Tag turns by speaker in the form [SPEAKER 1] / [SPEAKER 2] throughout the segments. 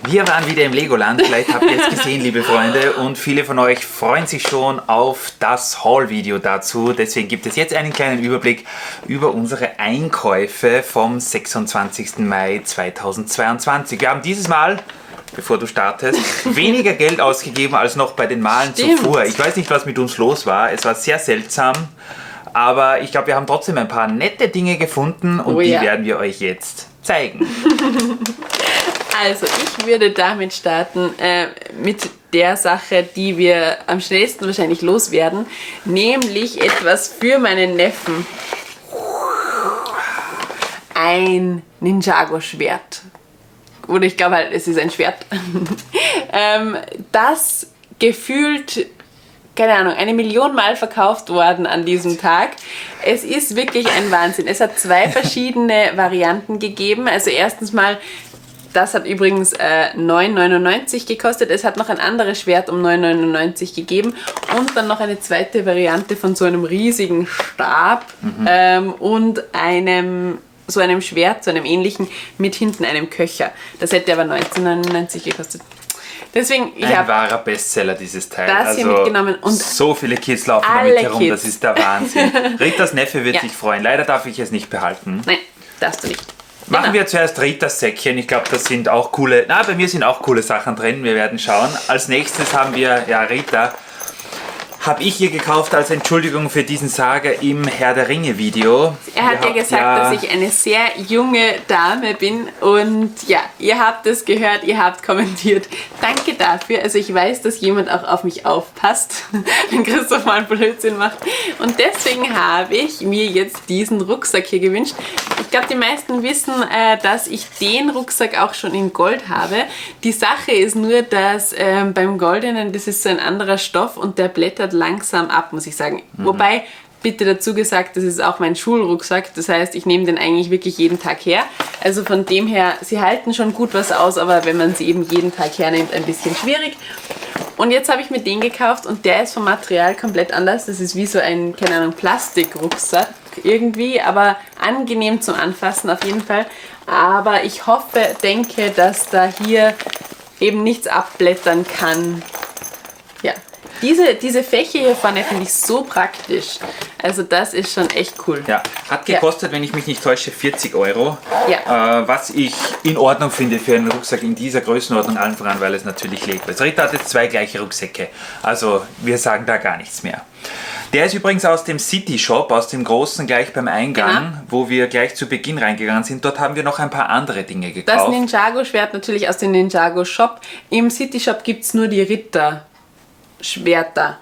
[SPEAKER 1] Wir waren wieder im Legoland, vielleicht habt ihr es gesehen, liebe Freunde, und viele von euch freuen sich schon auf das Haul-Video dazu. Deswegen gibt es jetzt einen kleinen Überblick über unsere Einkäufe vom 26. Mai 2022. Wir haben dieses Mal, bevor du startest, weniger Geld ausgegeben als noch bei den Malen zuvor. Ich weiß nicht, was mit uns los war. Es war sehr seltsam, aber ich glaube, wir haben trotzdem ein paar nette Dinge gefunden und die werden wir euch jetzt zeigen.
[SPEAKER 2] Also ich würde damit starten mit der Sache, die wir am schnellsten wahrscheinlich loswerden, nämlich etwas für meinen Neffen. Ein Ninjago-Schwert. Oder ich glaube halt, es ist ein Schwert. Das gefühlt, keine Ahnung, 1 Million Mal verkauft worden an diesem Tag. Es ist wirklich ein Wahnsinn. Es hat 2 verschiedene Varianten gegeben. Also erstens mal, das hat übrigens 9,99 gekostet. Es hat noch ein anderes Schwert um 9,99 gegeben und dann noch eine zweite Variante von so einem riesigen Stab und so einem Schwert, so einem ähnlichen, mit hinten einem Köcher. Das hätte aber 19,99 gekostet. Deswegen,
[SPEAKER 1] ein wahrer Bestseller, dieses Teil.
[SPEAKER 2] Das hier mitgenommen. Und
[SPEAKER 1] so viele Kids laufen damit herum, das ist der Wahnsinn. Ritas Neffe wird sich freuen. Leider darf ich es nicht behalten.
[SPEAKER 2] Nein, darfst du nicht.
[SPEAKER 1] Machen wir zuerst Ritas Säckchen. Ich glaube, das sind auch coole, bei mir sind auch coole Sachen drin. Wir werden schauen. Als nächstes haben wir, Rita, habe ich ihr gekauft als Entschuldigung für diesen Saga im Herr der Ringe Video.
[SPEAKER 2] Er hat ja gesagt, dass ich eine sehr junge Dame bin und ja, ihr habt es gehört, ihr habt kommentiert. Danke dafür. Also ich weiß, dass jemand auch auf mich aufpasst, wenn Christoph mal einen Blödsinn macht. Und deswegen habe ich mir jetzt diesen Rucksack hier gewünscht. Ich glaube, die meisten wissen, dass ich den Rucksack auch schon in Gold habe. Die Sache ist nur, dass beim Goldenen, das ist so ein anderer Stoff und der blättert langsam ab, muss ich sagen. Wobei, bitte dazu gesagt, das ist auch mein Schulrucksack. Das heißt, ich nehme den eigentlich wirklich jeden Tag her. Also von dem her, sie halten schon gut was aus, aber wenn man sie eben jeden Tag hernimmt, ein bisschen schwierig. Und jetzt habe ich mir den gekauft und der ist vom Material komplett anders. Das ist wie so ein, keine Ahnung, Plastikrucksack irgendwie, aber angenehm zum Anfassen auf jeden Fall. Aber ich denke, dass da hier eben nichts abblättern kann. Ja. Diese Fächer hier vorne finde ich so praktisch. Also das ist schon echt cool.
[SPEAKER 1] Ja, hat gekostet, wenn ich mich nicht täusche, 40 €.
[SPEAKER 2] Ja.
[SPEAKER 1] Was ich in Ordnung finde für einen Rucksack in dieser Größenordnung, allen voran, weil es natürlich Lego ist. Rita hat jetzt 2 gleiche Rucksäcke. Also wir sagen da gar nichts mehr. Der ist übrigens aus dem City Shop, aus dem großen gleich beim Eingang, wo wir gleich zu Beginn reingegangen sind. Dort haben wir noch ein paar andere Dinge gekauft.
[SPEAKER 2] Das Ninjago-Schwert natürlich aus dem Ninjago Shop. Im City Shop gibt es nur die Ritterschwerter.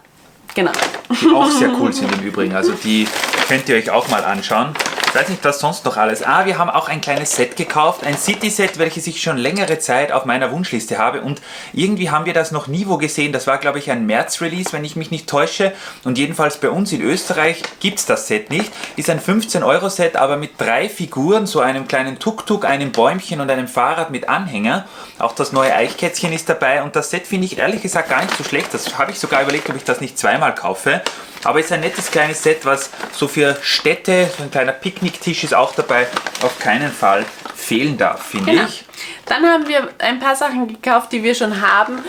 [SPEAKER 2] Genau.
[SPEAKER 1] Die auch sehr cool sind im Übrigen. Also die könnt ihr euch auch mal anschauen. Ich weiß nicht, was sonst noch alles. Wir haben auch ein kleines Set gekauft. Ein City-Set, welches ich schon längere Zeit auf meiner Wunschliste habe. Und irgendwie haben wir das noch nie wo gesehen. Das war, glaube ich, ein März-Release, wenn ich mich nicht täusche. Und jedenfalls bei uns in Österreich gibt es das Set nicht. Ist ein 15-Euro-Set, aber mit 3 Figuren, so einem kleinen Tuk-Tuk, einem Bäumchen und einem Fahrrad mit Anhänger. Auch das neue Eichkätzchen ist dabei. Und das Set finde ich ehrlich gesagt gar nicht so schlecht. Das habe ich sogar überlegt, ob ich das nicht zweimal kaufe. Aber es ist ein nettes kleines Set, was so für Städte, so ein kleiner Picknicktisch ist auch dabei, auf keinen Fall fehlen darf, finde ich.
[SPEAKER 2] Dann haben wir ein paar Sachen gekauft, die wir schon haben,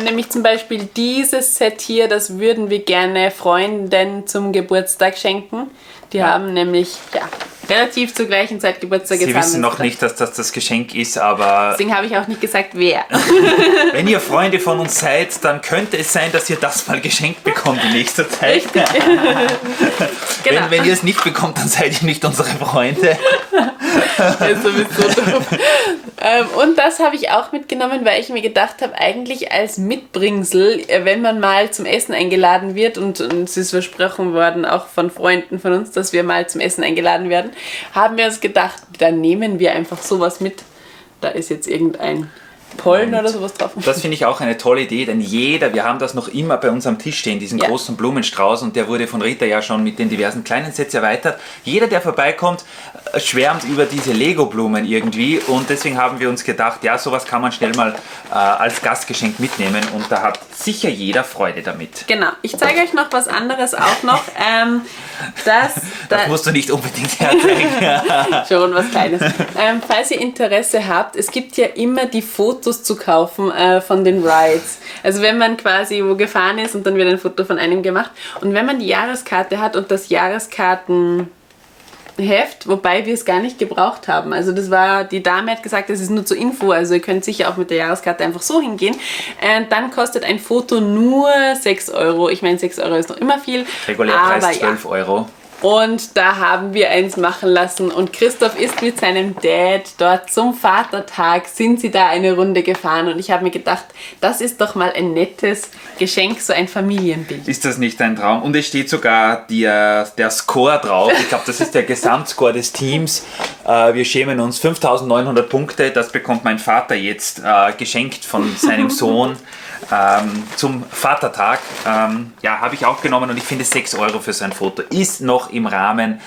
[SPEAKER 2] nämlich zum Beispiel dieses Set hier, das würden wir gerne Freunden zum Geburtstag schenken. Die haben nämlich, relativ zur gleichen Zeit Geburtstag.
[SPEAKER 1] Sie wissen noch nicht, dass das Geschenk ist, aber...
[SPEAKER 2] Deswegen habe ich auch nicht gesagt, wer.
[SPEAKER 1] Wenn ihr Freunde von uns seid, dann könnte es sein, dass ihr das mal geschenkt bekommt in nächster Zeit.
[SPEAKER 2] Richtig. Genau.
[SPEAKER 1] Wenn ihr es nicht bekommt, dann seid ihr nicht unsere Freunde.
[SPEAKER 2] Das ist sowieso doof. Und das habe ich auch mitgenommen, weil ich mir gedacht habe, eigentlich als Mitbringsel, wenn man mal zum Essen eingeladen wird und es ist versprochen worden, auch von Freunden von uns, dass wir mal zum Essen eingeladen werden, haben wir uns gedacht, dann nehmen wir einfach sowas mit. Da ist jetzt irgendein Pollen oder sowas drauf.
[SPEAKER 1] Das finde ich auch eine tolle Idee, denn wir haben das noch immer bei uns am Tisch stehen, diesen großen Blumenstrauß, und der wurde von Rita ja schon mit den diversen kleinen Sets erweitert. Jeder, der vorbeikommt, schwärmt über diese Lego-Blumen irgendwie, und deswegen haben wir uns gedacht, sowas kann man schnell mal als Gastgeschenk mitnehmen, und da hat sicher jeder Freude damit.
[SPEAKER 2] Genau, ich zeige euch noch was anderes auch noch.
[SPEAKER 1] Das musst du nicht unbedingt herzeigen.
[SPEAKER 2] Schon was Kleines. Falls ihr Interesse habt, es gibt ja immer die Fotos Fotos zu kaufen von den Rides. Also wenn man quasi wo gefahren ist und dann wird ein Foto von einem gemacht. Und wenn man die Jahreskarte hat und das Jahreskartenheft, wobei wir es gar nicht gebraucht haben. Also die Dame hat gesagt, das ist nur zur Info, also ihr könnt sicher auch mit der Jahreskarte einfach so hingehen. Dann kostet ein Foto nur 6 Euro. Ich meine, 6 Euro ist noch immer viel.
[SPEAKER 1] Regulärpreis 12 Euro.
[SPEAKER 2] Und da haben wir eins machen lassen und Christoph ist mit seinem Dad dort zum Vatertag, sind sie da eine Runde gefahren und ich habe mir gedacht, das ist doch mal ein nettes Geschenk, so ein Familienbild.
[SPEAKER 1] Ist das nicht ein Traum? Und es steht sogar der Score drauf. Ich glaube, das ist der Gesamtscore des Teams. Wir schämen uns, 5.900 Punkte, das bekommt mein Vater jetzt geschenkt von seinem Sohn. Zum Vatertag. Habe ich auch genommen und ich finde 6 Euro für sein Foto ist noch im Rahmen.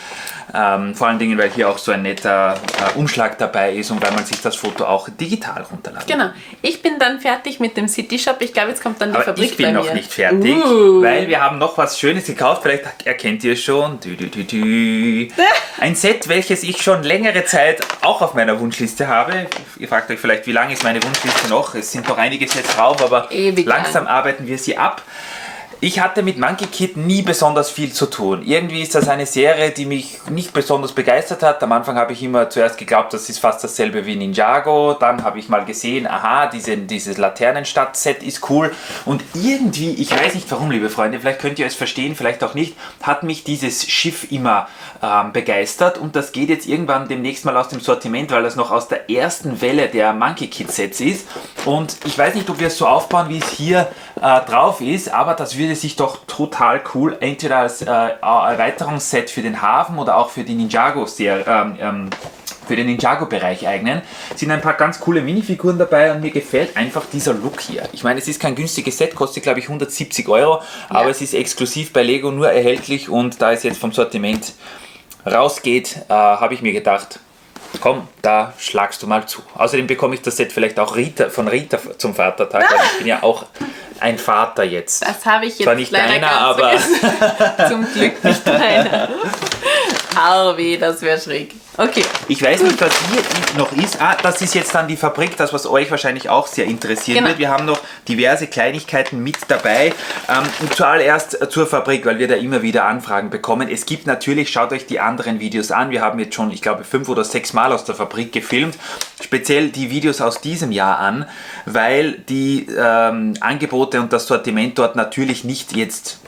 [SPEAKER 1] Vor allen Dingen, weil hier auch so ein netter Umschlag dabei ist und weil man sich das Foto auch digital runterladen kann.
[SPEAKER 2] Genau. Ich bin dann fertig mit dem City Shop. Ich glaube, jetzt kommt dann die Fabrik bei mir.
[SPEAKER 1] Ich bin noch nicht fertig, weil wir haben noch was Schönes gekauft. Vielleicht erkennt ihr es schon. Ein Set, welches ich schon längere Zeit auch auf meiner Wunschliste habe. Ihr fragt euch vielleicht, wie lange ist meine Wunschliste noch? Es sind noch einige Sets drauf, aber
[SPEAKER 2] ewig
[SPEAKER 1] langsam arbeiten wir sie ab. Ich hatte mit Monkey Kid nie besonders viel zu tun. Irgendwie ist das eine Serie, die mich nicht besonders begeistert hat. Am Anfang habe ich immer zuerst geglaubt, das ist fast dasselbe wie Ninjago. Dann habe ich mal gesehen, aha, dieses Laternenstadt-Set ist cool. Und irgendwie, ich weiß nicht warum, liebe Freunde, vielleicht könnt ihr es verstehen, vielleicht auch nicht, hat mich dieses Schiff immer begeistert. Und das geht jetzt irgendwann demnächst mal aus dem Sortiment, weil das noch aus der ersten Welle der Monkey Kid Sets ist. Und ich weiß nicht, ob wir es so aufbauen, wie es hier drauf ist, aber das würde sich doch total cool entweder als Erweiterungsset für den Hafen oder auch für die für den Ninjago-Bereich eignen. Es sind ein paar ganz coole Minifiguren dabei und mir gefällt einfach dieser Look hier. Ich meine, es ist kein günstiges Set, kostet glaube ich 170 Euro, aber es ist exklusiv bei Lego nur erhältlich und da es jetzt vom Sortiment rausgeht, habe ich mir gedacht, komm, da schlagst du mal zu. Außerdem bekomme ich das Set vielleicht auch von Rita zum Vatertag, weil ich bin ja auch ein Vater jetzt.
[SPEAKER 2] Das habe ich jetzt
[SPEAKER 1] zwar nicht
[SPEAKER 2] leider
[SPEAKER 1] deiner, aber
[SPEAKER 2] zum Glück nicht deiner. Auweh, das wäre schräg. Okay.
[SPEAKER 1] Ich weiß nicht, was hier noch ist. Das ist jetzt dann die Fabrik, das was euch wahrscheinlich auch sehr interessieren wird. Wir haben noch diverse Kleinigkeiten mit dabei. Und zuallererst zur Fabrik, weil wir da immer wieder Anfragen bekommen. Es gibt natürlich, schaut euch die anderen Videos an. Wir haben jetzt schon, ich glaube, 5 oder 6 Mal aus der Fabrik gefilmt. Speziell die Videos aus diesem Jahr an, weil die Angebote und das Sortiment dort natürlich nicht jetzt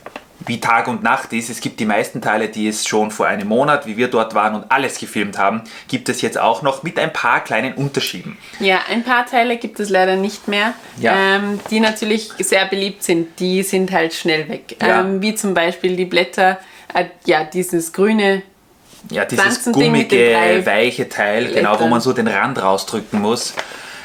[SPEAKER 1] wie Tag und Nacht ist. Es gibt die meisten Teile, die es schon vor einem Monat, wie wir dort waren und alles gefilmt haben, gibt es jetzt auch noch mit ein paar kleinen Unterschieden. Ja,
[SPEAKER 2] ein paar Teile gibt es leider nicht mehr, die natürlich sehr beliebt sind. Die sind halt schnell weg. Wie zum Beispiel die Blätter, dieses grüne
[SPEAKER 1] dieses gummige, weiche Teil, genau, wo man so den Rand rausdrücken muss.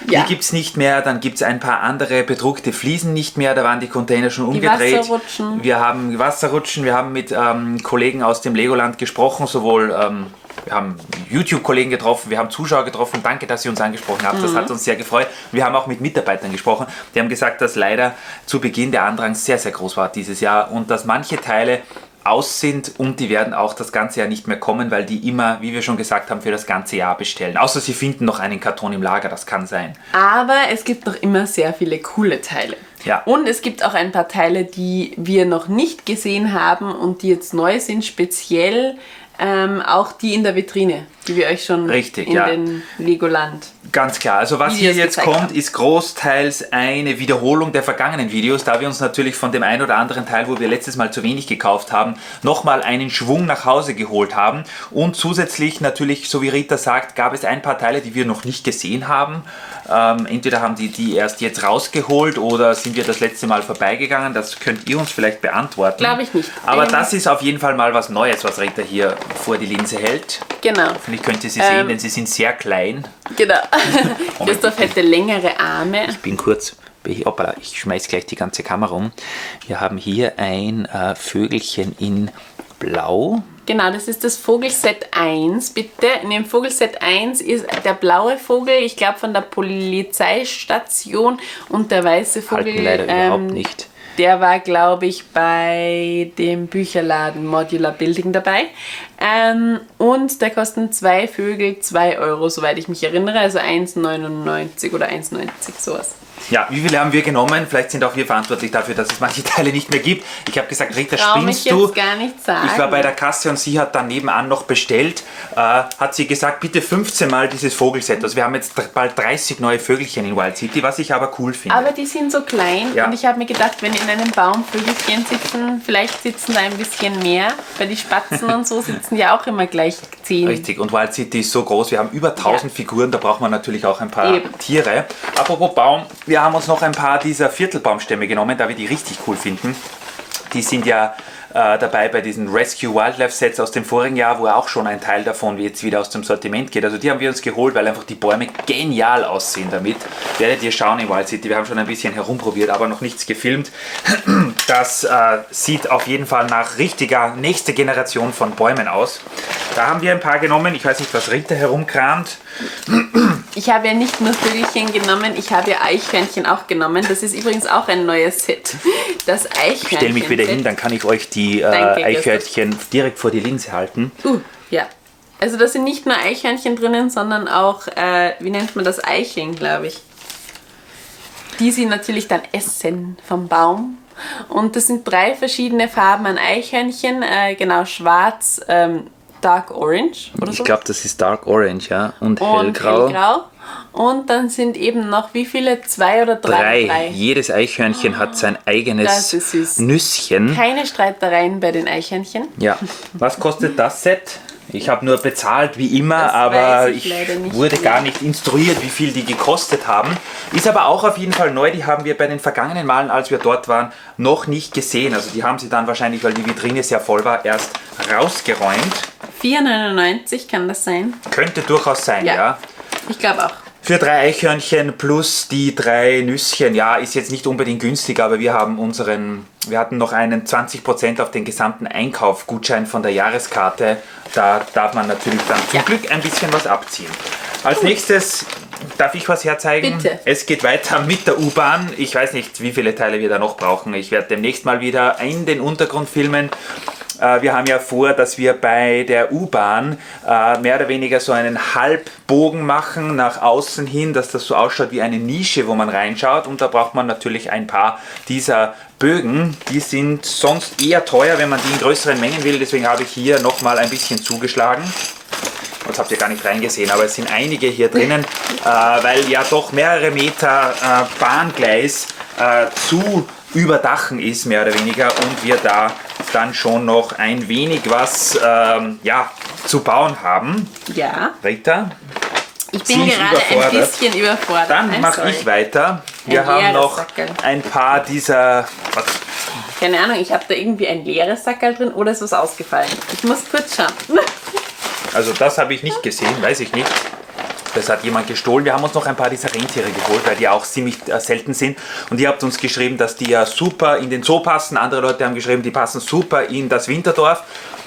[SPEAKER 1] Die gibt es nicht mehr, dann gibt es ein paar andere bedruckte Fliesen nicht mehr, da waren die Container schon umgedreht.
[SPEAKER 2] Die Wasserrutschen.
[SPEAKER 1] Wir haben Wasserrutschen, wir haben mit Kollegen aus dem Legoland gesprochen, sowohl wir haben YouTube-Kollegen getroffen, wir haben Zuschauer getroffen, danke, dass ihr uns angesprochen habt, das hat uns sehr gefreut. Wir haben auch mit Mitarbeitern gesprochen, die haben gesagt, dass leider zu Beginn der Andrang sehr, sehr groß war dieses Jahr und dass manche Teile aus sind und die werden auch das ganze Jahr nicht mehr kommen, weil die immer, wie wir schon gesagt haben, für das ganze Jahr bestellen. Außer sie finden noch einen Karton im Lager, das kann sein.
[SPEAKER 2] Aber es gibt noch immer sehr viele coole Teile.
[SPEAKER 1] Ja.
[SPEAKER 2] Und es gibt auch ein paar Teile, die wir noch nicht gesehen haben und die jetzt neu sind, speziell auch die in der Vitrine, die wir euch schon den Legoland
[SPEAKER 1] ganz klar, also was
[SPEAKER 2] Videos
[SPEAKER 1] hier jetzt kommt, ist großteils eine Wiederholung der vergangenen Videos, da wir uns natürlich von dem einen oder anderen Teil, wo wir letztes Mal zu wenig gekauft haben, nochmal einen Schwung nach Hause geholt haben und zusätzlich natürlich, so wie Rita sagt, gab es ein paar Teile, die wir noch nicht gesehen haben. Entweder haben die erst jetzt rausgeholt oder sind wir das letzte Mal vorbeigegangen, das könnt ihr uns vielleicht beantworten.
[SPEAKER 2] Glaube ich nicht.
[SPEAKER 1] Aber das ist auf jeden Fall mal was Neues, was Rita hier vor die Linse hält.
[SPEAKER 2] Genau.
[SPEAKER 1] Vielleicht könnt ihr sie sehen, denn sie sind sehr klein.
[SPEAKER 2] Genau. Christoph hätte längere Arme.
[SPEAKER 1] Ich bin kurz. Hoppala, ich schmeiß gleich die ganze Kamera um. Wir haben hier ein Vögelchen in Blau.
[SPEAKER 2] Genau, das ist das Vogelset 1, bitte. In dem Vogelset 1 ist der blaue Vogel, ich glaube von der Polizeistation, und der weiße Vogel.
[SPEAKER 1] Halten leider überhaupt nicht.
[SPEAKER 2] Der war, glaube ich, bei dem Bücherladen Modular Building dabei. Und Und da kosten 2 Vögel 2 Euro, soweit ich mich erinnere. Also 1,99 oder 1,90 sowas.
[SPEAKER 1] Ja, wie viele haben wir genommen? Vielleicht sind auch wir verantwortlich dafür, dass es manche Teile nicht mehr gibt. Ich habe gesagt, Rita, spinnst du?
[SPEAKER 2] Jetzt gar nicht sagen.
[SPEAKER 1] Ich war bei der Kasse und sie hat dann nebenan noch bestellt. Hat sie gesagt, bitte 15 Mal dieses Vogelset. Also wir haben jetzt bald 30 neue Vögelchen in Wild City, was ich aber cool finde.
[SPEAKER 2] Aber die sind so klein und ich habe mir gedacht, wenn in einem Baum Vögelchen sitzen, vielleicht sitzen da ein bisschen mehr, weil die Spatzen und so sitzen ja auch immer gleich 10.
[SPEAKER 1] Richtig, und Wild City ist so groß, wir haben über 1000 Figuren, da braucht man natürlich auch ein paar Tiere. Apropos Baum, wir haben uns noch ein paar dieser Viertelbaumstämme genommen, da wir die richtig cool finden. Die sind ja dabei bei diesen Rescue Wildlife Sets aus dem vorigen Jahr, wo auch schon ein Teil davon jetzt wieder aus dem Sortiment geht. Also die haben wir uns geholt, weil einfach die Bäume genial aussehen damit. Werdet ihr schauen in Wild City, wir haben schon ein bisschen herumprobiert, aber noch nichts gefilmt. Das sieht auf jeden Fall nach richtiger nächste Generation von Bäumen aus. Da haben wir ein paar genommen, ich weiß nicht, was Rita herumkramt.
[SPEAKER 2] Ich habe ja nicht nur Vögelchen genommen, ich habe ja Eichhörnchen auch genommen. Das ist übrigens auch ein neues Set. Das Eichhörnchen.
[SPEAKER 1] Ich stelle mich wieder hin, dann kann ich euch die Eichhörnchen direkt vor die Linse halten.
[SPEAKER 2] Ja. Also da sind nicht nur Eichhörnchen drinnen, sondern auch, wie nennt man das, Eicheln, glaube ich. Die sie natürlich dann essen vom Baum. Und das sind 3 verschiedene Farben an Eichhörnchen, genau, schwarz, Dark Orange oder so.
[SPEAKER 1] Ich glaube, das ist Dark Orange, ja. Und hellgrau.
[SPEAKER 2] Und dann sind eben noch wie viele? 2 oder 3?
[SPEAKER 1] 3. Jedes Eichhörnchen hat sein eigenes Nüsschen.
[SPEAKER 2] Keine Streitereien bei den Eichhörnchen.
[SPEAKER 1] Ja. Was kostet das Set? Ich habe nur bezahlt wie immer, aber ich wurde gar nicht instruiert, wie viel die gekostet haben. Ist aber auch auf jeden Fall neu, die haben wir bei den vergangenen Malen, als wir dort waren, noch nicht gesehen. Also die haben sie dann wahrscheinlich, weil die Vitrine sehr voll war, erst rausgeräumt.
[SPEAKER 2] 4,99 kann das sein?
[SPEAKER 1] Könnte durchaus sein, ja.
[SPEAKER 2] Ich glaube auch.
[SPEAKER 1] Für 3 Eichhörnchen plus die 3 Nüsschen, ja, ist jetzt nicht unbedingt günstig, aber wir hatten noch einen 20% auf den gesamten Einkauf-Gutschein von der Jahreskarte. Da darf man natürlich dann zum Glück ein bisschen was abziehen. Als nächstes darf ich was herzeigen.
[SPEAKER 2] Bitte.
[SPEAKER 1] Es geht weiter mit der U-Bahn. Ich weiß nicht, wie viele Teile wir da noch brauchen. Ich werde demnächst mal wieder in den Untergrund filmen. Wir haben ja vor, dass wir bei der U-Bahn mehr oder weniger so einen Halbbogen machen nach außen hin, dass das so ausschaut wie eine Nische, wo man reinschaut. Und da braucht man natürlich ein paar dieser Bögen. Die sind sonst eher teuer, wenn man die in größeren Mengen will. Deswegen habe ich hier nochmal ein bisschen zugeschlagen. Das habt ihr gar nicht reingesehen, aber es sind einige hier drinnen, weil ja doch mehrere Meter Bahngleis zu überdachen ist, mehr oder weniger, und wir da dann schon noch ein wenig was zu bauen haben.
[SPEAKER 2] Ja.
[SPEAKER 1] Rita?
[SPEAKER 2] Ich bin gerade ein bisschen überfordert.
[SPEAKER 1] Dann mache ich weiter. Wir haben noch ein paar dieser...
[SPEAKER 2] Keine Ahnung, ich habe da irgendwie ein leeres Sackerl drin oder ist was ausgefallen. Ich muss kurz schauen.
[SPEAKER 1] Also das habe ich nicht gesehen, weiß ich nicht. Das hat jemand gestohlen. Wir haben uns noch ein paar dieser Rentiere geholt, weil die auch ziemlich selten sind. Und ihr habt uns geschrieben, dass die ja super in den Zoo passen. Andere Leute haben geschrieben, die passen super in das Winterdorf.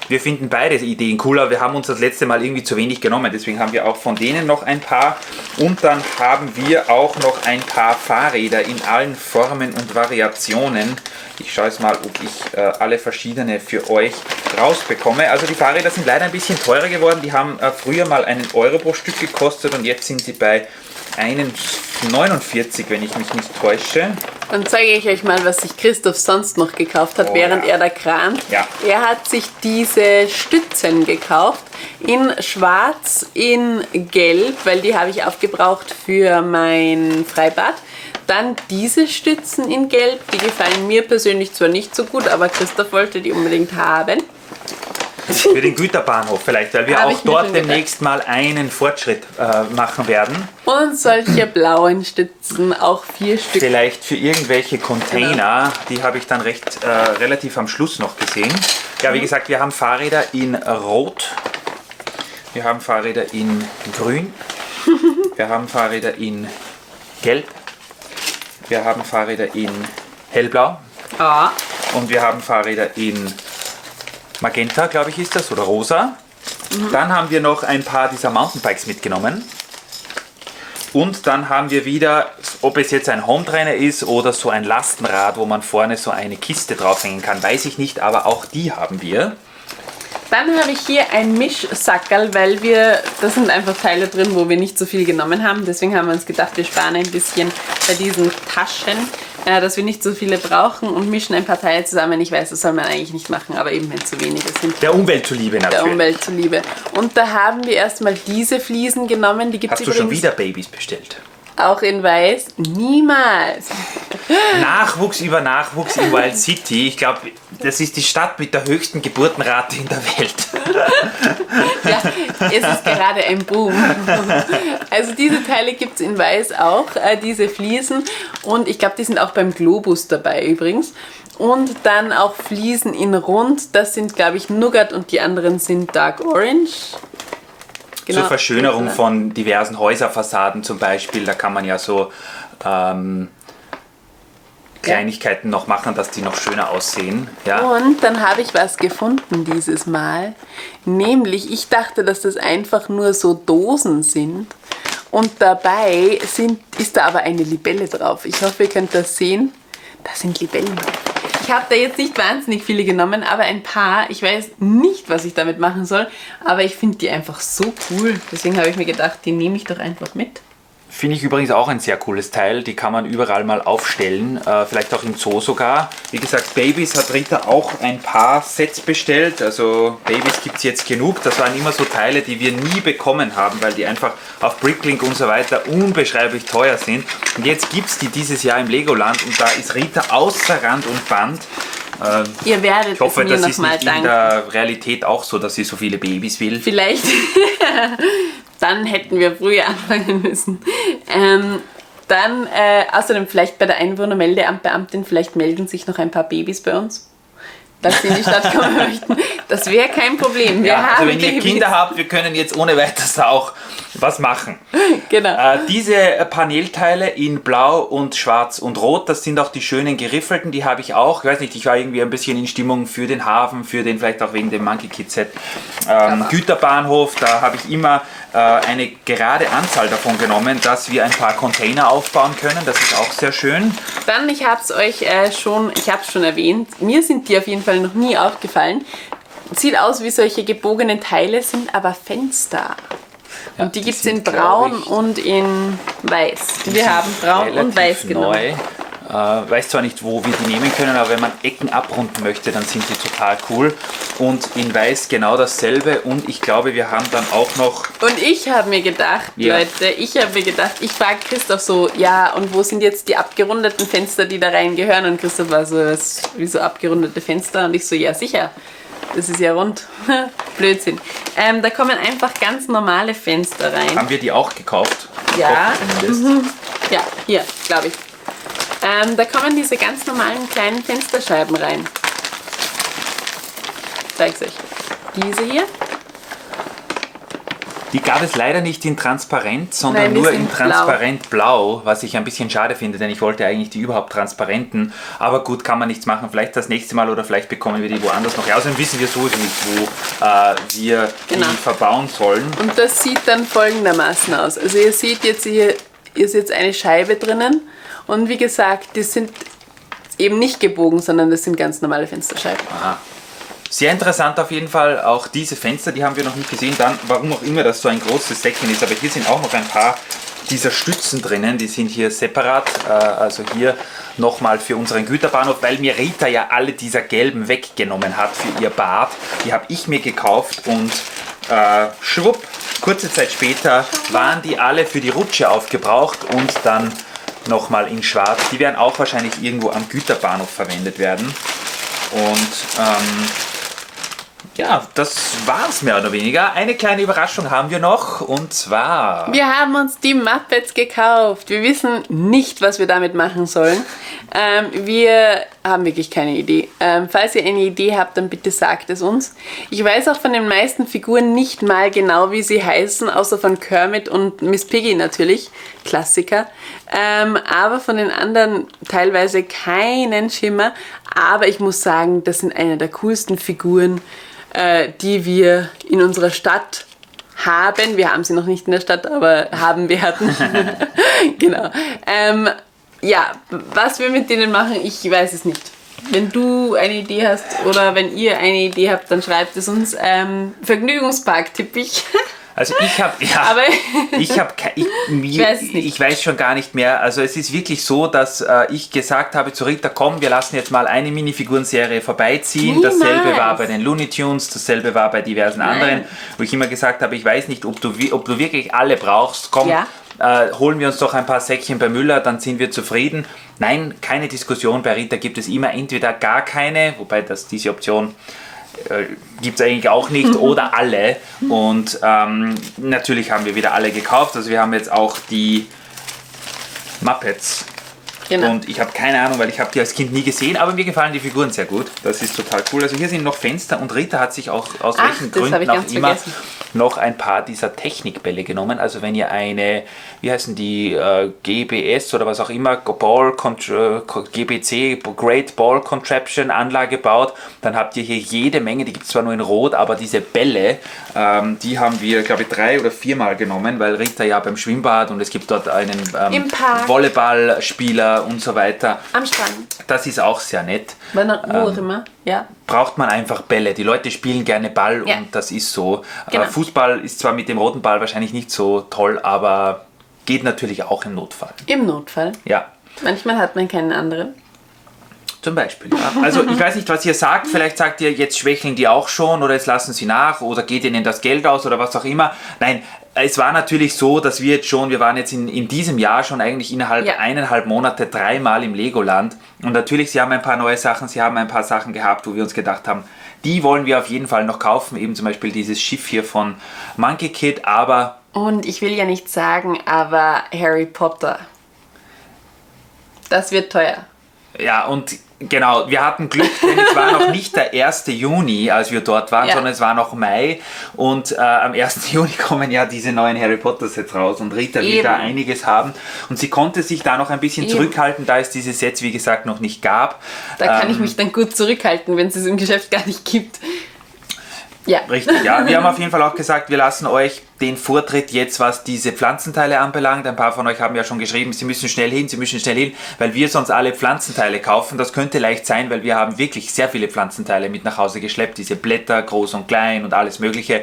[SPEAKER 1] Wir finden beide Ideen cool, aber wir haben uns das letzte Mal irgendwie zu wenig genommen. Deswegen haben wir auch von denen noch ein paar. Und dann haben wir auch noch ein paar Fahrräder in allen Formen und Variationen. Ich schaue jetzt mal, ob ich alle verschiedene für euch rausbekomme. Also die Fahrräder sind leider ein bisschen teurer geworden. Die haben früher mal einen Euro pro Stück gekostet und jetzt sind sie bei 1,49, wenn ich mich nicht täusche.
[SPEAKER 2] Dann zeige ich euch mal, was sich Christoph sonst noch gekauft hat, während er da kramt.
[SPEAKER 1] Ja.
[SPEAKER 2] Er hat sich diese Stützen gekauft, in schwarz, in gelb, weil die habe ich aufgebraucht für mein Freibad. Dann diese Stützen in gelb, die gefallen mir persönlich zwar nicht so gut, aber Christoph wollte die unbedingt haben.
[SPEAKER 1] Für den Güterbahnhof vielleicht, weil wir auch dort demnächst mal einen Fortschritt machen werden.
[SPEAKER 2] Und solche blauen Stützen, auch 4 Stück.
[SPEAKER 1] Vielleicht für irgendwelche Container, die habe ich dann relativ am Schluss noch gesehen. Ja, wie gesagt, wir haben Fahrräder in Rot, wir haben Fahrräder in Grün, wir haben Fahrräder in Gelb, wir haben Fahrräder in Hellblau und wir haben Fahrräder in Magenta, glaube ich ist das, oder rosa. Dann haben wir noch ein paar dieser Mountainbikes mitgenommen. Und dann haben wir wieder, ob es jetzt ein Hometrainer ist oder so ein Lastenrad, wo man vorne so eine Kiste draufhängen kann, weiß ich nicht, aber auch die haben wir.
[SPEAKER 2] Dann habe ich hier ein Mischsackerl, weil da sind einfach Teile drin, wo wir nicht so viel genommen haben. Deswegen haben wir uns gedacht, wir sparen ein bisschen bei diesen Taschen, dass wir nicht so viele brauchen und mischen ein paar Teile zusammen. Ich weiß, das soll man eigentlich nicht machen, aber eben wenn zu wenige sind.
[SPEAKER 1] Der Umwelt zuliebe natürlich.
[SPEAKER 2] Der Umwelt zuliebe. Und da haben wir erstmal diese Fliesen genommen. Die gibt's
[SPEAKER 1] Hast du schon wieder Babys bestellt?
[SPEAKER 2] Auch in Weiß? Niemals.
[SPEAKER 1] Nachwuchs über Nachwuchs in Wild City. Ich glaube, das ist die Stadt mit der höchsten Geburtenrate in der Welt.
[SPEAKER 2] Ja, es ist gerade ein Boom. Also diese Teile gibt es in Weiß auch, diese Fliesen. Und ich glaube, die sind auch beim Globus dabei übrigens. Und dann auch Fliesen in Rund. Das sind, glaube ich, Nougat und die anderen sind Dark Orange.
[SPEAKER 1] Genau. Zur Verschönerung von diversen Häuserfassaden zum Beispiel, da kann man ja so Kleinigkeiten noch machen, dass die noch schöner aussehen. Ja.
[SPEAKER 2] Und dann habe ich was gefunden dieses Mal. Nämlich, ich dachte, dass das einfach nur so Dosen sind. Und dabei ist da aber eine Libelle drauf. Ich hoffe, ihr könnt das sehen. Da sind Libellen drauf. Ich habe da jetzt nicht wahnsinnig viele genommen, aber ein paar. Ich weiß nicht, was ich damit machen soll, aber ich finde die einfach so cool. Deswegen habe ich mir gedacht, die nehme ich doch einfach mit.
[SPEAKER 1] Finde ich übrigens auch ein sehr cooles Teil. Die kann man überall mal aufstellen, vielleicht auch im Zoo sogar. Wie gesagt, Babys hat Rita auch ein paar Sets bestellt. Also Babys gibt es jetzt genug. Das waren immer so Teile, die wir nie bekommen haben, weil die einfach auf Bricklink und so weiter unbeschreiblich teuer sind. Und jetzt gibt es die dieses Jahr im Legoland und da ist Rita außer Rand und Band.
[SPEAKER 2] Ihr werdet
[SPEAKER 1] ich hoffe,
[SPEAKER 2] es mir
[SPEAKER 1] das
[SPEAKER 2] noch
[SPEAKER 1] ist
[SPEAKER 2] mal
[SPEAKER 1] nicht
[SPEAKER 2] danken.
[SPEAKER 1] in der Realität auch so, dass sie so viele Babys will.
[SPEAKER 2] Vielleicht. Dann hätten wir früher anfangen müssen. Außerdem vielleicht bei der Einwohnermeldeamtbeamtin, vielleicht melden sich noch ein paar Babys bei uns, dass sie in die Stadt kommen möchten. Das wäre kein Problem. Wir haben
[SPEAKER 1] also wenn
[SPEAKER 2] Babys.
[SPEAKER 1] ihr Kinder habt, wir können jetzt ohne weiteres auch was machen.
[SPEAKER 2] Genau.
[SPEAKER 1] Diese Paneelteile in Blau und Schwarz und Rot, das sind auch die schönen geriffelten, die habe ich auch. Ich weiß nicht, ich war irgendwie ein bisschen in Stimmung für den Hafen, vielleicht auch wegen dem Monkey Kid Set. Güterbahnhof, da habe ich immer eine gerade Anzahl davon genommen, dass wir ein paar Container aufbauen können. Das ist auch sehr schön.
[SPEAKER 2] Dann, ich habe es schon erwähnt, mir sind die auf jeden Fall noch nie aufgefallen. Sieht aus wie solche gebogenen Teile, sind aber Fenster.
[SPEAKER 1] Ja,
[SPEAKER 2] und die gibt es in Braun und in Weiß. Wir haben Braun und Weiß genommen.
[SPEAKER 1] Neu. Weiß zwar nicht, wo wir die nehmen können, aber wenn man Ecken abrunden möchte, dann sind die total cool. Und in Weiß genau dasselbe. Und ich glaube, wir haben dann auch noch...
[SPEAKER 2] Und ich habe mir gedacht, Leute, ich frage Christoph so, ja, und wo sind jetzt die abgerundeten Fenster, die da reingehören? Und Christoph war so, wieso abgerundete Fenster? Und ich so, ja, sicher. Das ist ja rund. Blödsinn. Da kommen einfach ganz normale Fenster rein.
[SPEAKER 1] Haben wir die auch gekauft?
[SPEAKER 2] Ja. Ja, hier, glaube ich. Da kommen diese ganz normalen kleinen Fensterscheiben rein. Ich zeig's euch. Diese hier.
[SPEAKER 1] Die gab es leider nicht in transparent, sondern
[SPEAKER 2] Nein, die
[SPEAKER 1] nur
[SPEAKER 2] sind
[SPEAKER 1] in transparent blau, was ich ein bisschen schade finde, denn ich wollte eigentlich die überhaupt transparenten. Aber gut, kann man nichts machen. Vielleicht das nächste Mal oder vielleicht bekommen wir die woanders noch. Außerdem wissen wir sowieso nicht, wo wir die verbauen sollen.
[SPEAKER 2] Und das sieht dann folgendermaßen aus. Also ihr seht jetzt hier ist jetzt eine Scheibe drinnen. Und wie gesagt, die sind eben nicht gebogen, sondern das sind ganz normale Fensterscheiben.
[SPEAKER 1] Aha. Sehr interessant auf jeden Fall, auch diese Fenster, die haben wir noch nicht gesehen. Dann, warum auch immer das so ein großes Säckchen ist, aber hier sind auch noch ein paar dieser Stützen drinnen, die sind hier separat, also hier nochmal für unseren Güterbahnhof, weil mir Rita ja alle dieser gelben weggenommen hat für ihr Bad. Die habe ich mir gekauft und schwupp, kurze Zeit später waren die alle für die Rutsche aufgebraucht und dann nochmal in schwarz. Die werden auch wahrscheinlich irgendwo am Güterbahnhof verwendet werden. Und ja, das war's mehr oder weniger. Eine kleine Überraschung haben wir noch und zwar...
[SPEAKER 2] Wir haben uns die Muppets gekauft. Wir wissen nicht, was wir damit machen sollen. Wir haben wirklich keine Idee. Falls ihr eine Idee habt, dann bitte sagt es uns. Ich weiß auch von den meisten Figuren nicht mal genau, wie sie heißen, außer von Kermit und Miss Piggy natürlich. Klassiker. Aber von den anderen teilweise keinen Schimmer. Aber ich muss sagen, das sind eine der coolsten Figuren, die wir in unserer Stadt haben. Wir haben sie noch nicht in der Stadt, aber haben werden. Genau. Ja, was wir mit denen machen, ich weiß es nicht. wenn du eine Idee hast oder wenn ihr eine Idee habt, dann schreibt es uns. Vergnügungspark tippe ich.
[SPEAKER 1] Also ich habe, ja,
[SPEAKER 2] Aber
[SPEAKER 1] ich weiß schon gar nicht mehr. Also es ist wirklich so, dass ich gesagt habe zu Rita, komm, wir lassen jetzt mal eine Minifigurenserie vorbeiziehen.
[SPEAKER 2] Niemals.
[SPEAKER 1] Dasselbe war bei den Looney Tunes, dasselbe war bei diversen anderen, wo ich immer gesagt habe, ich weiß nicht, ob du wirklich alle brauchst. Komm, holen wir uns doch ein paar Säckchen bei Müller, dann sind wir zufrieden. Nein, keine Diskussion. Bei Rita gibt es immer entweder gar keine, wobei diese Option gibt es eigentlich auch nicht, oder alle. Und natürlich haben wir wieder alle gekauft. Also wir haben jetzt auch die Muppets. Genau. Und ich habe keine Ahnung, weil ich habe die als Kind nie gesehen, aber mir gefallen die Figuren sehr gut. Das ist total cool. Also hier sind noch Fenster und Rita hat sich auch aus welchen Gründen auch immer noch ein paar dieser Technikbälle genommen. Also wenn ihr eine, wie heißen die, GBS oder was auch immer, GBC, Great Ball Contraption Anlage baut, dann habt ihr hier jede Menge, die gibt es zwar nur in Rot, aber diese Bälle, die haben wir, glaube ich, 3 oder 4 Mal genommen, weil Rita ja beim Schwimmbad und es gibt dort einen Volleyballspieler und so weiter.
[SPEAKER 2] Am Strand.
[SPEAKER 1] Das ist auch sehr nett.
[SPEAKER 2] Wo auch immer, ja.
[SPEAKER 1] Braucht man einfach Bälle. Die Leute spielen gerne Ball und das ist so. Genau. Fußball ist zwar mit dem roten Ball wahrscheinlich nicht so toll, aber geht natürlich auch im Notfall. Im Notfall? Ja.
[SPEAKER 2] Manchmal hat man keinen anderen.
[SPEAKER 1] Zum Beispiel, ja. Also ich weiß nicht, was ihr sagt. Vielleicht sagt ihr, jetzt schwächeln die auch schon oder jetzt lassen sie nach oder geht ihnen das Geld aus oder was auch immer. Nein, es war natürlich so, dass wir waren jetzt in diesem Jahr schon eigentlich innerhalb 1,5 Monate 3 Mal im Legoland. Und natürlich, sie haben ein paar neue Sachen, sie haben ein paar Sachen gehabt, wo wir uns gedacht haben, die wollen wir auf jeden Fall noch kaufen. Eben zum Beispiel dieses Schiff hier von Monkey Kid, aber...
[SPEAKER 2] Und ich will ja nicht sagen, aber Harry Potter. Das wird teuer.
[SPEAKER 1] Ja, und genau, wir hatten Glück, denn es war noch nicht der 1. Juni, als wir dort waren, sondern es war noch Mai. Und am 1. Juni kommen ja diese neuen Harry Potter Sets raus und Rita will da einiges haben. Und sie konnte sich da noch ein bisschen zurückhalten, da es diese Sets, wie gesagt, noch nicht gab.
[SPEAKER 2] Da kann ich mich dann gut zurückhalten, wenn es es im Geschäft gar nicht gibt.
[SPEAKER 1] Ja. Richtig, ja. Wir haben auf jeden Fall auch gesagt, wir lassen euch den Vortritt jetzt, was diese Pflanzenteile anbelangt. Ein paar von euch haben ja schon geschrieben, sie müssen schnell hin, weil wir sonst alle Pflanzenteile kaufen. Das könnte leicht sein, weil wir haben wirklich sehr viele Pflanzenteile mit nach Hause geschleppt. Diese Blätter, groß und klein und alles mögliche.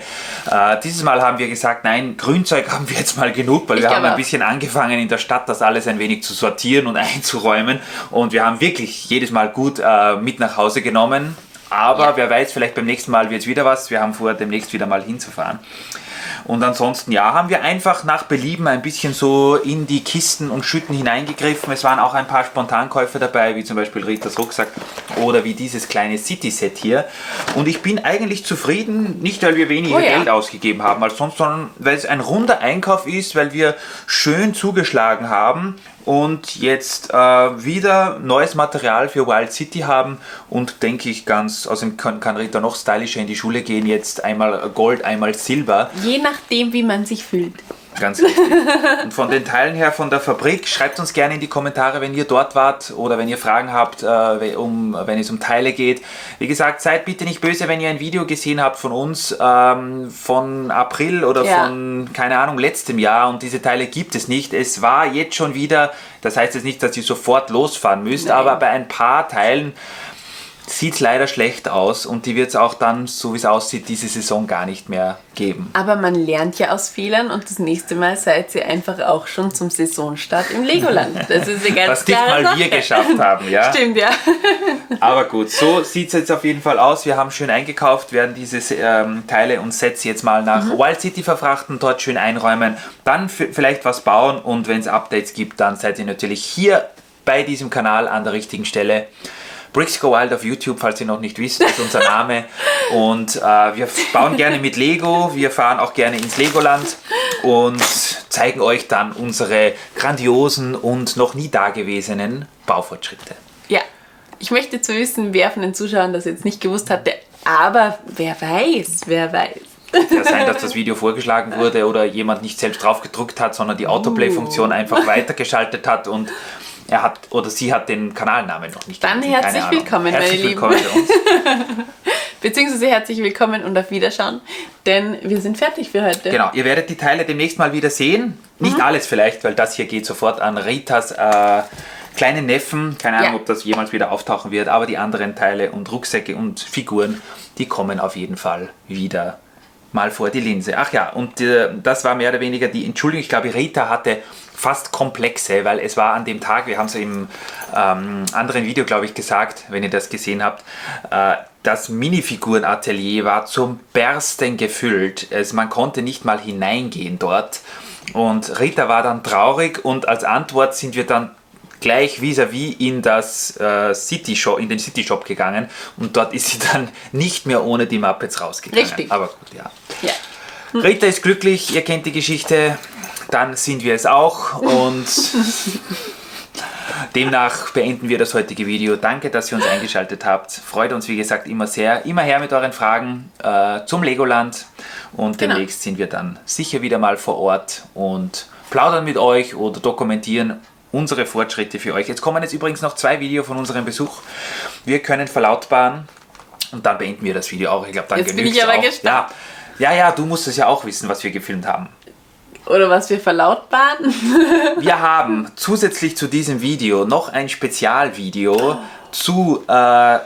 [SPEAKER 1] Dieses Mal haben wir gesagt, nein, Grünzeug haben wir jetzt mal genug, weil wir haben ein bisschen angefangen in der Stadt, das alles ein wenig zu sortieren und einzuräumen. Und wir haben wirklich jedes Mal gut mit nach Hause genommen. Aber wer weiß, vielleicht beim nächsten Mal wird es wieder was. Wir haben vor, demnächst wieder mal hinzufahren. Und ansonsten, haben wir einfach nach Belieben ein bisschen so in die Kisten und Schütten hineingegriffen. Es waren auch ein paar Spontankäufe dabei, wie zum Beispiel Ritas Rucksack oder wie dieses kleine City-Set hier. Und ich bin eigentlich zufrieden, nicht weil wir weniger Geld ausgegeben haben als sonst, sondern weil es ein runder Einkauf ist, weil wir schön zugeschlagen haben und jetzt wieder neues Material für Wild City haben und denke ich außerdem kann Rita noch stylischer in die Schule gehen, jetzt einmal Gold, einmal Silber.
[SPEAKER 2] Je nachdem, wie man sich fühlt.
[SPEAKER 1] Ganz richtig. Und von den Teilen her von der Fabrik, schreibt uns gerne in die Kommentare, wenn ihr dort wart oder wenn ihr Fragen habt, wenn es um Teile geht. Wie gesagt, seid bitte nicht böse, wenn ihr ein Video gesehen habt von uns von April oder von, keine Ahnung, letztem Jahr und diese Teile gibt es nicht. Es war jetzt schon wieder, das heißt jetzt nicht, dass ihr sofort losfahren müsst, aber bei ein paar Teilen sieht es leider schlecht aus und die wird es auch dann, so wie es aussieht, diese Saison gar nicht mehr geben.
[SPEAKER 2] Aber man lernt ja aus Fehlern und das nächste Mal seid ihr einfach auch schon zum Saisonstart im Legoland. Das ist eine ganz klare Sache.
[SPEAKER 1] Was nicht mal wir geschafft haben, ja?
[SPEAKER 2] Stimmt, ja.
[SPEAKER 1] Aber gut, so sieht es jetzt auf jeden Fall aus. Wir haben schön eingekauft, werden diese Teile und Sets jetzt mal nach Wild City verfrachten, dort schön einräumen, dann vielleicht was bauen und wenn es Updates gibt, dann seid ihr natürlich hier bei diesem Kanal an der richtigen Stelle. Bricks Go Wild auf YouTube, falls ihr noch nicht wisst, ist unser Name. Und wir bauen gerne mit Lego, wir fahren auch gerne ins Legoland und zeigen euch dann unsere grandiosen und noch nie dagewesenen Baufortschritte.
[SPEAKER 2] Ja, ich möchte zu wissen, wer von den Zuschauern das jetzt nicht gewusst hatte, aber wer weiß.
[SPEAKER 1] Ja, sein, dass das Video vorgeschlagen wurde oder jemand nicht selbst drauf gedrückt hat, sondern die Autoplay-Funktion einfach weitergeschaltet hat und er hat oder sie hat den Kanalnamen noch nicht.
[SPEAKER 2] Dann herzlich willkommen, meine Lieben. Willkommen bei uns. Beziehungsweise herzlich willkommen und auf Wiederschauen, denn wir sind fertig für heute.
[SPEAKER 1] Genau, ihr werdet die Teile demnächst mal wieder sehen. Nicht alles vielleicht, weil das hier geht sofort an Ritas kleinen Neffen. Keine Ahnung,
[SPEAKER 2] Ja.
[SPEAKER 1] ob das jemals wieder auftauchen wird, aber die anderen Teile und Rucksäcke und Figuren, die kommen auf jeden Fall wieder mal vor die Linse. Ach ja, und das war mehr oder weniger die Entschuldigung. Ich glaube, Rita hatte fast Komplexe, weil es war an dem Tag, wir haben es im anderen Video, glaube ich, gesagt, wenn ihr das gesehen habt, das Minifigurenatelier war zum Bersten gefüllt. Man konnte nicht mal hineingehen dort. Und Rita war dann traurig und als Antwort sind wir dann gleich vis-à-vis in in den City Shop gegangen und dort ist sie dann nicht mehr ohne die Muppets rausgegangen.
[SPEAKER 2] Richtig.
[SPEAKER 1] Aber gut, ja.
[SPEAKER 2] Ja.
[SPEAKER 1] Rita ist glücklich, ihr kennt die Geschichte, dann sind wir es auch und demnach beenden wir das heutige Video. Danke, dass ihr uns eingeschaltet habt. Freut uns, wie gesagt, immer sehr. Immer her mit euren Fragen zum Legoland und
[SPEAKER 2] Genau.
[SPEAKER 1] demnächst sind wir dann sicher wieder mal vor Ort und plaudern mit euch oder dokumentieren unsere Fortschritte für euch. Jetzt kommen jetzt übrigens noch 2 Videos von unserem Besuch. Wir können verlautbaren und dann beenden wir das Video auch. Ich glaube, dann
[SPEAKER 2] Jetzt bin
[SPEAKER 1] genügt's
[SPEAKER 2] ich aber
[SPEAKER 1] auch.
[SPEAKER 2] gespannt.
[SPEAKER 1] Ja, du musst es ja auch wissen, was wir gefilmt haben.
[SPEAKER 2] Oder was wir verlautbaren.
[SPEAKER 1] Wir haben zusätzlich zu diesem Video noch ein Spezialvideo zu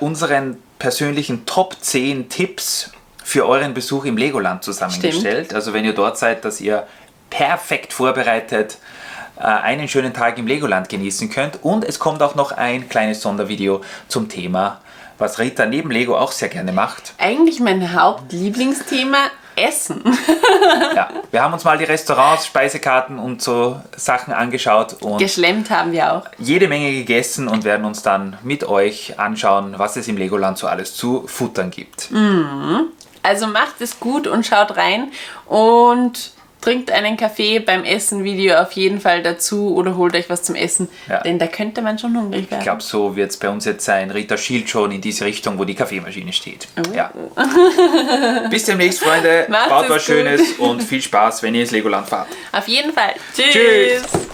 [SPEAKER 1] unseren persönlichen Top 10 Tipps für euren Besuch im Legoland zusammengestellt.
[SPEAKER 2] Stimmt.
[SPEAKER 1] Also wenn ihr dort seid, dass ihr perfekt vorbereitet einen schönen Tag im Legoland genießen könnt. Und es kommt auch noch ein kleines Sondervideo zum Thema, was Rita neben Lego auch sehr gerne macht.
[SPEAKER 2] Eigentlich mein Hauptlieblingsthema, Essen.
[SPEAKER 1] Ja, wir haben uns mal die Restaurants, Speisekarten und so Sachen angeschaut und
[SPEAKER 2] Geschlemmt haben wir auch.
[SPEAKER 1] jede Menge gegessen und werden uns dann mit euch anschauen, was es im Legoland so alles zu futtern gibt.
[SPEAKER 2] Also macht es gut und schaut rein und trinkt einen Kaffee beim Essen-Video auf jeden Fall dazu oder holt euch was zum Essen,
[SPEAKER 1] Ja.
[SPEAKER 2] denn da könnte man schon hungrig werden.
[SPEAKER 1] Ich glaube, so wird es bei uns jetzt sein. Rita schielt schon in diese Richtung, wo die Kaffeemaschine steht. Ja. Bis demnächst, Freunde.
[SPEAKER 2] Macht
[SPEAKER 1] Baut
[SPEAKER 2] es
[SPEAKER 1] was
[SPEAKER 2] gut.
[SPEAKER 1] Schönes und viel Spaß, wenn ihr ins Legoland fahrt.
[SPEAKER 2] Auf jeden Fall. Tschüss.
[SPEAKER 1] Tschüss.